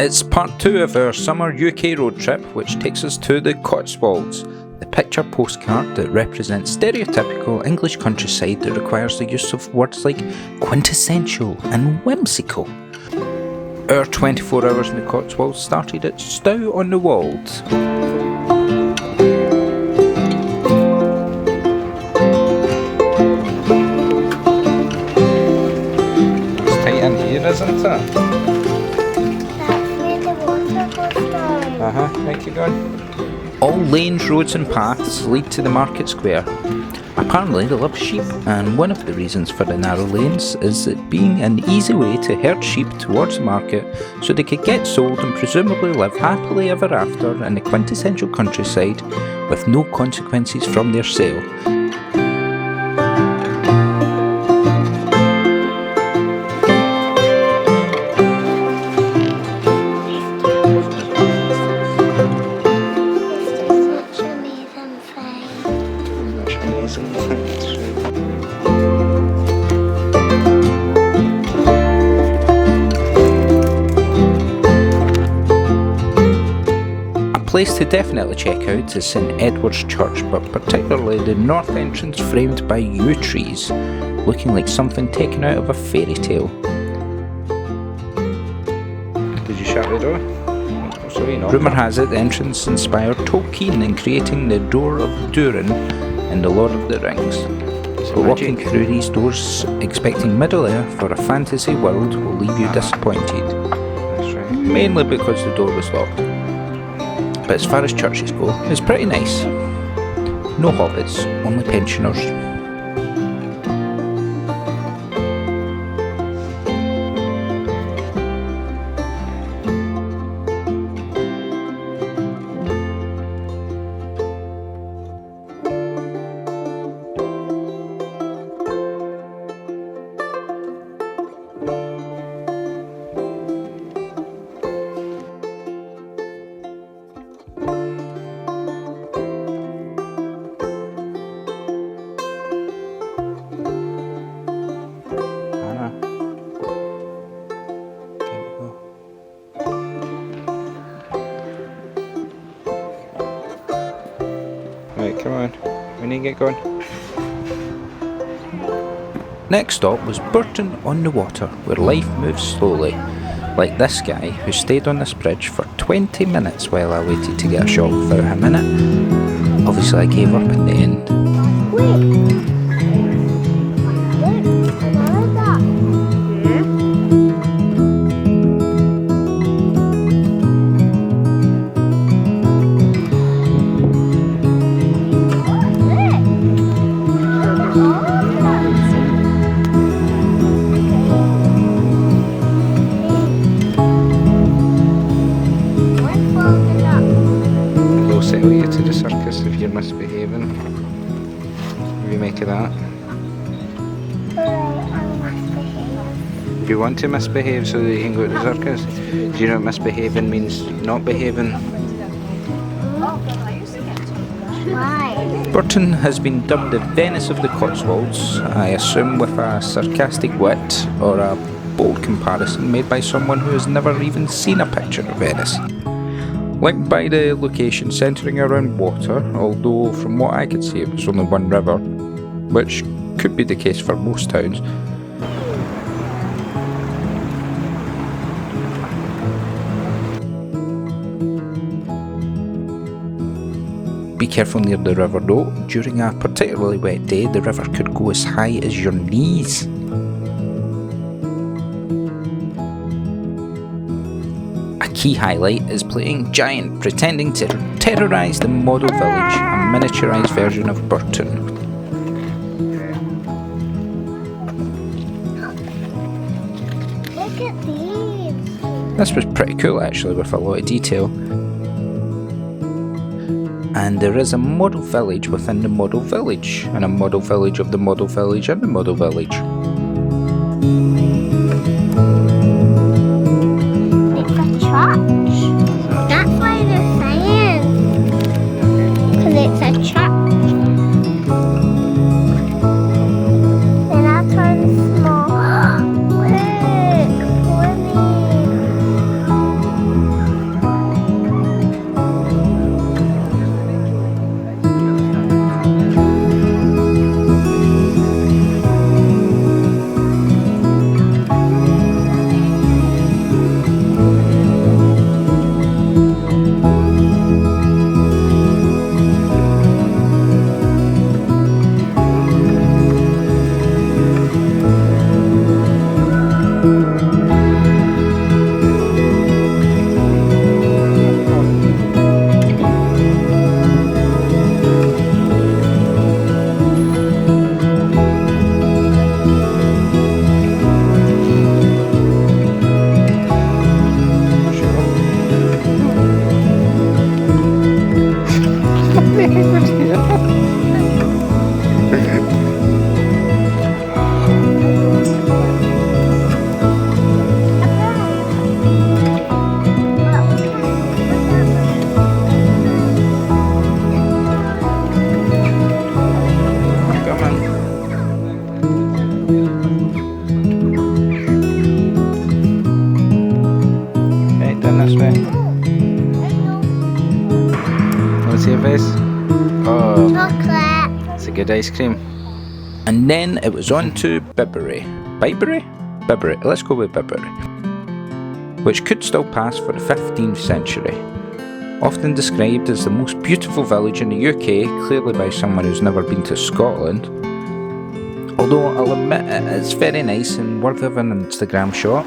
It's part 2 of our summer UK road trip, which takes us to the Cotswolds, the picture postcard that represents stereotypical English countryside that requires the use of words like quintessential and whimsical. Our 24 hours in the Cotswolds started at Stow-on-the-Wold. It's tight in here, isn't it? Right, keep going. All lanes, roads and paths lead to the market square. Apparently they love sheep, and one of the reasons for the narrow lanes is it being an easy way to herd sheep towards the market so they could get sold and presumably live happily ever after in the quintessential countryside with no consequences from their sale. A place to definitely check out is St Edward's Church, but particularly the north entrance framed by yew trees, looking like something taken out of a fairy tale. Did you shut the door? Rumour has it the entrance inspired Tolkien in creating the Door of Durin in The Lord of the Rings. So walking through these doors expecting Middle-earth for a fantasy world will leave you disappointed. That's right. Mainly because the door was locked. But as far as churches go, it's pretty nice. No hobbits, only pensioners. Right, come on, we need to get going. Next stop was bourton-on-the-water, where life moves slowly. Like this guy who stayed on this bridge for 20 minutes while I waited to get a shot without him in it. Obviously I gave up in the end. Settle you to the circus if you're misbehaving. What do you make of that? You want to misbehave so that you can go to the circus? Do you know what misbehaving means? Not behaving? Bourton has been dubbed the Venice of the Cotswolds, I assume with a sarcastic wit or a bold comparison made by someone who has never even seen a picture of Venice. Linked by the location centering around water, although from what I could see it was only one river, which could be the case for most towns. Be careful near the river though. During a particularly wet day, the river could go as high as your knees. Key highlight is playing giant, pretending to terrorise the model village, a miniaturised version of Bourton. Look at these. This was pretty cool actually, with a lot of detail. And there is a model village within the model village, and a model village of the model village and the model village. That's why they're saying. Because it's a church. And that one's small. Look, Chocolate. It's a good ice cream. And then it was on to Bibbury. Bibury? Bibbury. Let's go with Bibbury. Which could still pass for the 15th century. Often described as the most beautiful village in the UK, clearly by someone who's never been to Scotland. Although I'll admit it's very nice and worthy of an Instagram shot.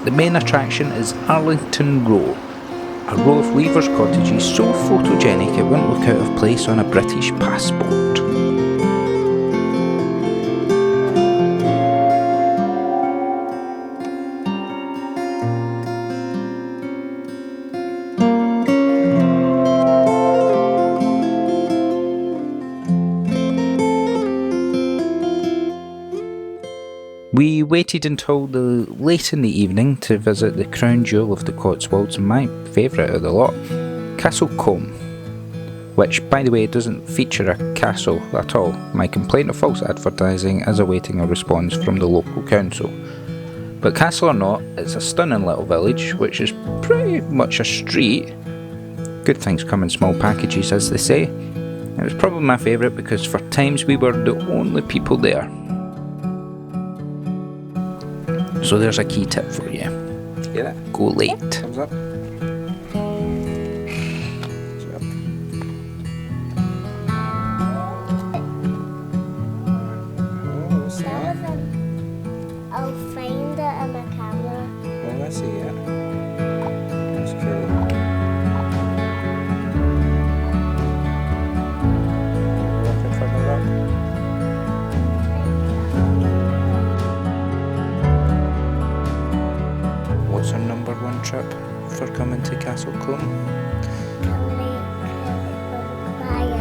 The main attraction is Arlington Row. A row of weavers' cottages so photogenic it wouldn't look out of place on a British passport. We waited until late in the evening to visit the crown jewel of the Cotswolds, my favourite of the lot, Castle Combe, which, by the way, doesn't feature a castle at all. My complaint of false advertising is awaiting a response from the local council. But castle or not, it's a stunning little village, which is pretty much a street. Good things come in small packages, as they say. It was probably my favourite because for times we were the only people there. So there's a key tip for you. Get it? Go late. Thumbs up. I'll find it in the camera. Oh, I see it. That's cool. Looking further up. What's our number one trip for coming to Castle Combe? Buy it.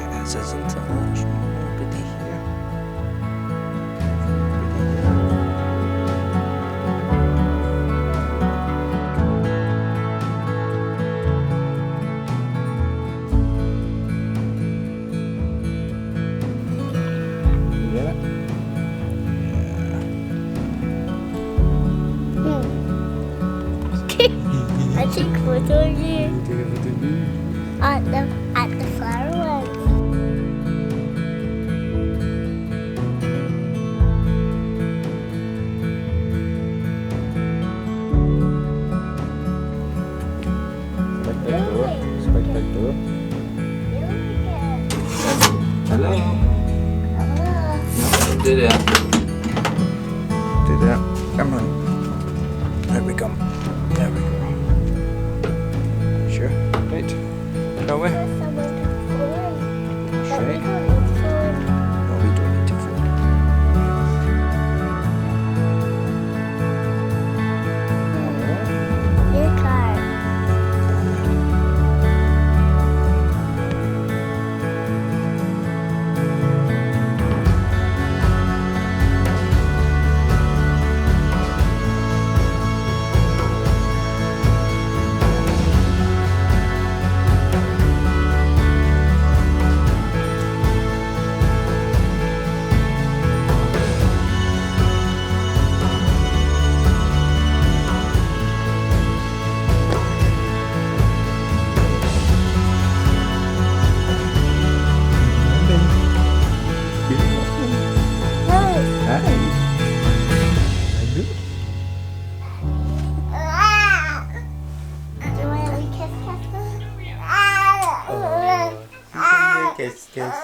It is, isn't it? There's nobody here. You get it? I take photos of you at the fireworks. Big door. Hello. Hello. Do that. Do that. Come on. There we go. There we go. Sure. Right. Shall we? Right. No, we don't need to phone. Your car. Kiss, kiss.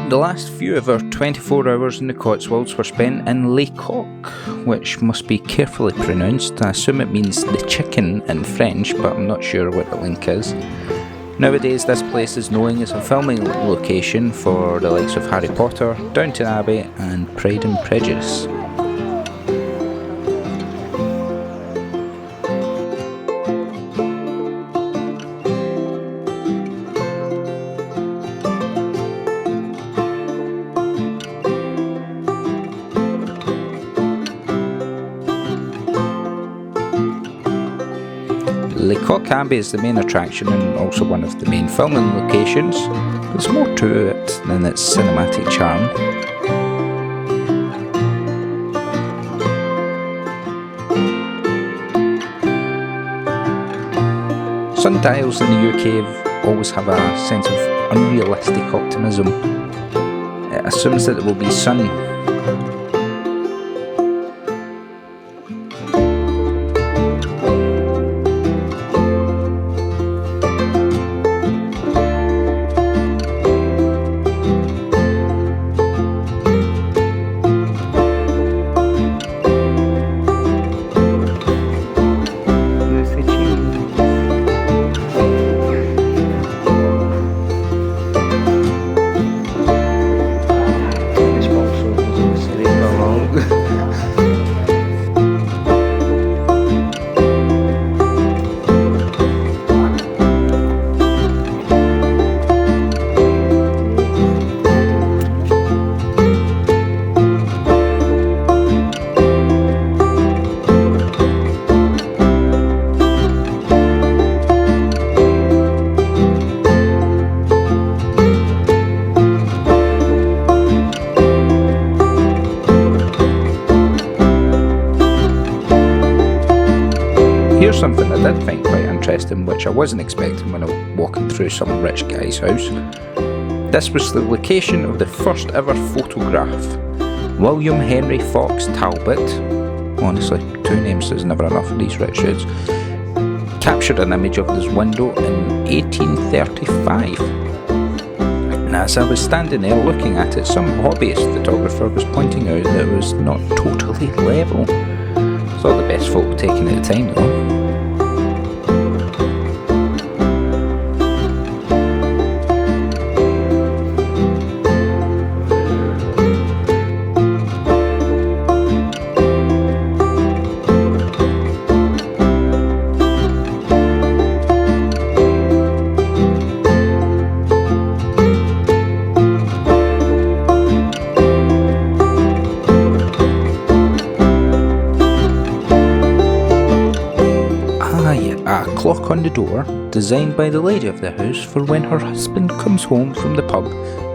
The last few of our 24 hours in the Cotswolds were spent in Les Coqs, which must be carefully pronounced. I assume it means the chicken in French, but I'm not sure what the link is. Nowadays this place is known as a filming location for the likes of Harry Potter, Downton Abbey and Pride and Prejudice. Lecoq Abbey is the main attraction and also one of the main filming locations. There's more to it than its cinematic charm. Sundials in the UK always have a sense of unrealistic optimism. It assumes that it will be sun. Here's something I did find quite interesting, which I wasn't expecting when I was walking through some rich guy's house. This was the location of the first ever photograph. William Henry Fox Talbot, honestly, 2 names is never enough for these rich dudes, captured an image of this window in 1835. And as I was standing there looking at it, some hobbyist photographer was pointing out that it was not totally level. It's not the best photo taken at the time though. A clock on the door, designed by the lady of the house for when her husband comes home from the pub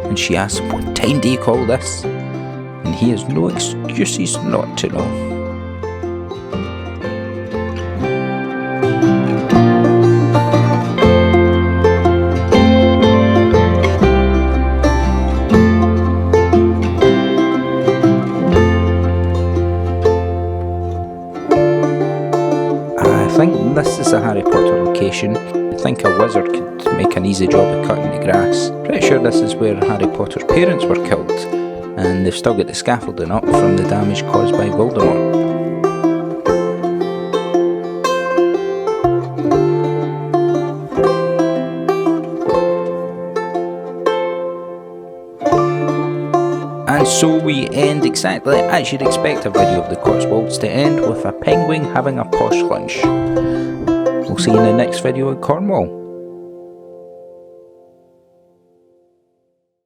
and she asks, "What time do you call this?" And he has no excuses not to know. I think this is a Harry Potter location. I think a wizard could make an easy job of cutting the grass. Pretty sure this is where Harry Potter's parents were killed, and they've still got the scaffolding up from the damage caused by Voldemort. And so we end exactly as you'd expect a video of the Cotswolds to end, with a penguin having a posh lunch. We'll see you in the next video in Cornwall.